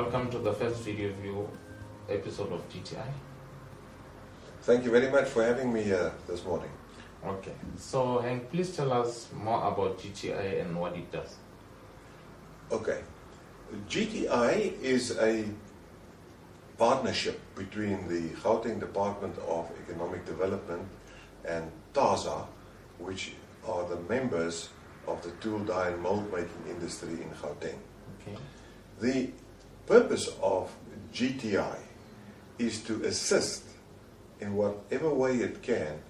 welcome to the first video view episode of GTI. Thank you very much for having me here this morning. Okay, so Hank, please tell us more about GTI and what it does. Okay, GTI is a partnership between the Gauteng Department of Economic Development and TAZA, which are the members of the tool, die and mold making industry in Gauteng. Okay. The purpose of GTI is to assist in whatever way it can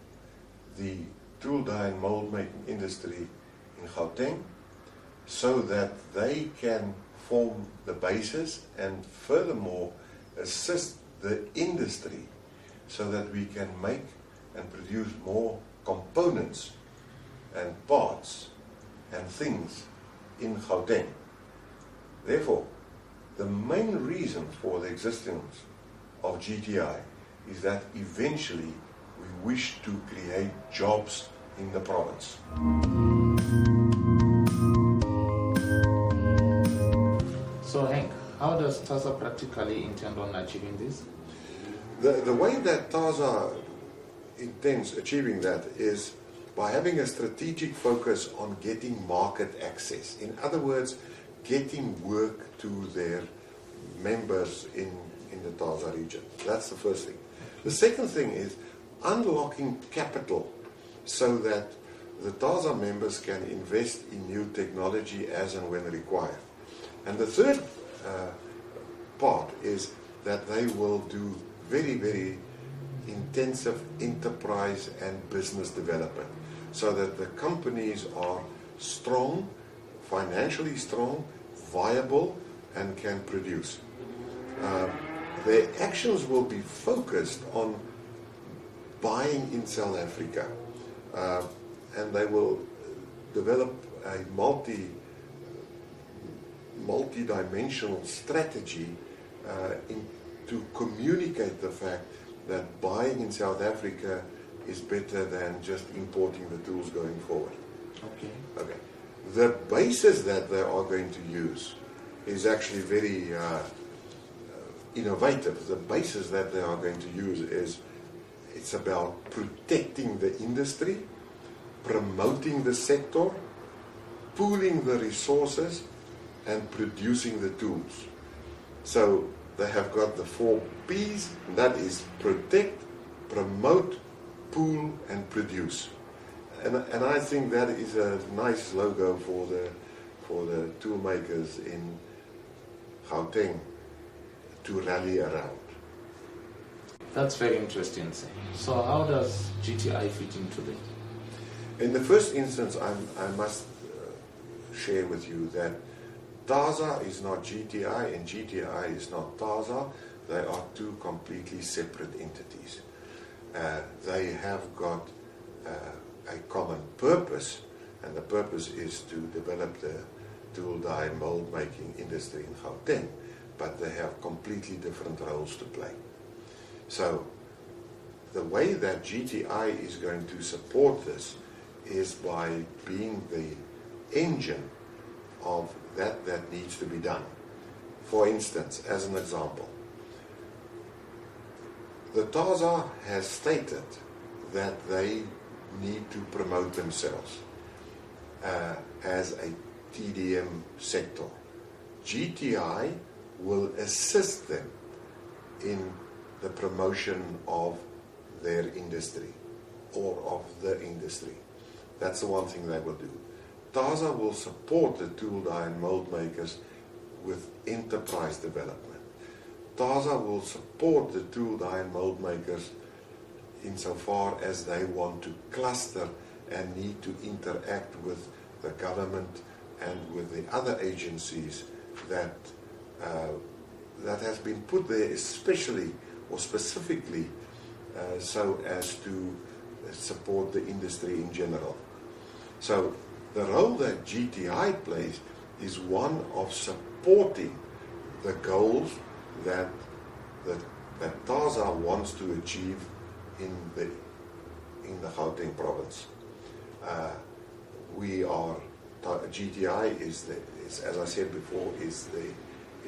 the tool, die and mold making industry in Gauteng, so that they can form the basis and furthermore assist the industry so that we can make and produce more components and parts and things in Gauteng. Therefore, the main reason for the existence of GTI is that eventually we wish to create jobs in the province. So Hank, how does TAZA practically intend on achieving this? The way that TAZA intends achieving that is by having a strategic focus on getting market access. In other words, getting work to their members in the TAZA region. That's the first thing. The second thing is unlocking capital so that the TAZA members can invest in new technology as and when required. And the third part is that they will do very, very intensive enterprise and business development so that the companies are strong, financially strong, viable, and can produce. Their actions will be focused on buying in South Africa, and they will develop a multi-dimensional strategy to communicate the fact that buying in South Africa is better than just importing the tools going forward. Okay. The basis that they are going to use is actually very innovative. The basis that they are going to use it's about protecting the industry, promoting the sector, pooling the resources, and producing the tools. So they have got the 4 P's, and that is protect, promote, pool, and produce. And I think that is a nice logo for the tool makers in Gauteng to rally around. That's very interesting. So how does GTI fit into this? In the first instance, I must share with you that TAZA is not GTI and GTI is not TAZA. They are two completely separate entities. They have got a common purpose, and the purpose is to develop the tool, die, mold making industry in Gauteng, but they have completely different roles to play. So the way that GTI is going to support this is by being the engine of that needs to be done. For instance, as an example, the TAZA has stated that they need to promote themselves as a TDM sector. GTI will assist them in the promotion of their industry or of the industry. That's the one thing they will do. TAZA will support the tool, die and mold makers with enterprise development. TAZA will support the tool, die and mold makers insofar as they want to cluster and need to interact with the government and with the other agencies that has been put there especially or specifically so as to support the industry in general. So the role that GTI plays is one of supporting the goals that TAZA wants to achieve in the Gauteng province. GTI is as I said before, is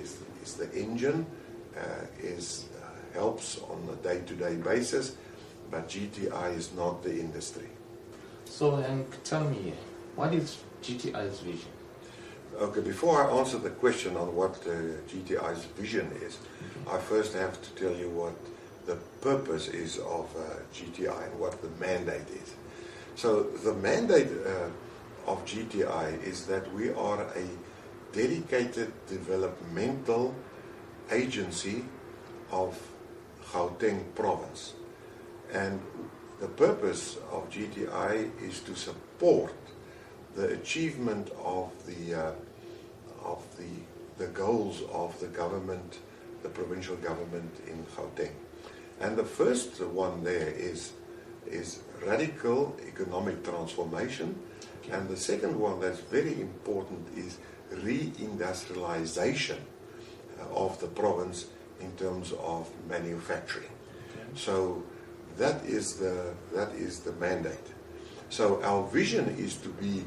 is the engine, helps on a day-to-day basis, but GTI is not the industry. So, and tell me, what is GTI's vision? Okay, before I answer the question on what GTI's vision is, I first have to tell you what the purpose is of GTI and what the mandate is. So the mandate of GTI is that we are a dedicated developmental agency of Gauteng province. And the purpose of GTI is to support the achievement of the goals of the government, the provincial government in Gauteng. And the first one there is radical economic transformation. Okay. And the second one that's very important is reindustrialization of the province in terms of manufacturing. Okay. So that is the mandate. So our vision is to be,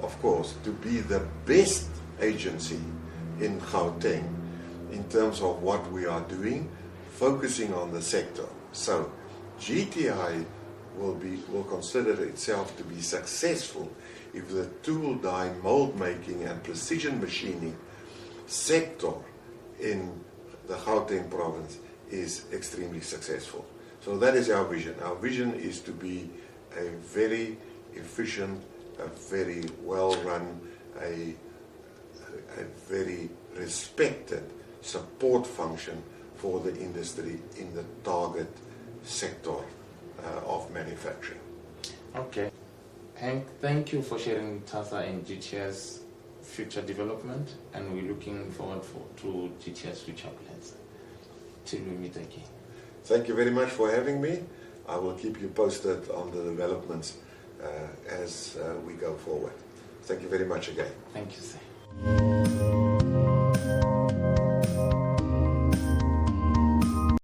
of course, to be the best agency in Gauteng in terms of what we are doing, focusing on the sector. So GTI will consider itself to be successful if the tool, die, mold making and precision machining sector in the Gauteng province is extremely successful. So that is our vision. Our vision is to be a very efficient, a very well-run, a very respected support function for the industry in the target sector of manufacturing. Okay. Hank, thank you for sharing TASA and GTI's future development, and we're looking forward to GTI's future plans. Till we meet again. Thank you very much for having me. I will keep you posted on the developments as we go forward. Thank you very much again. Thank you, sir.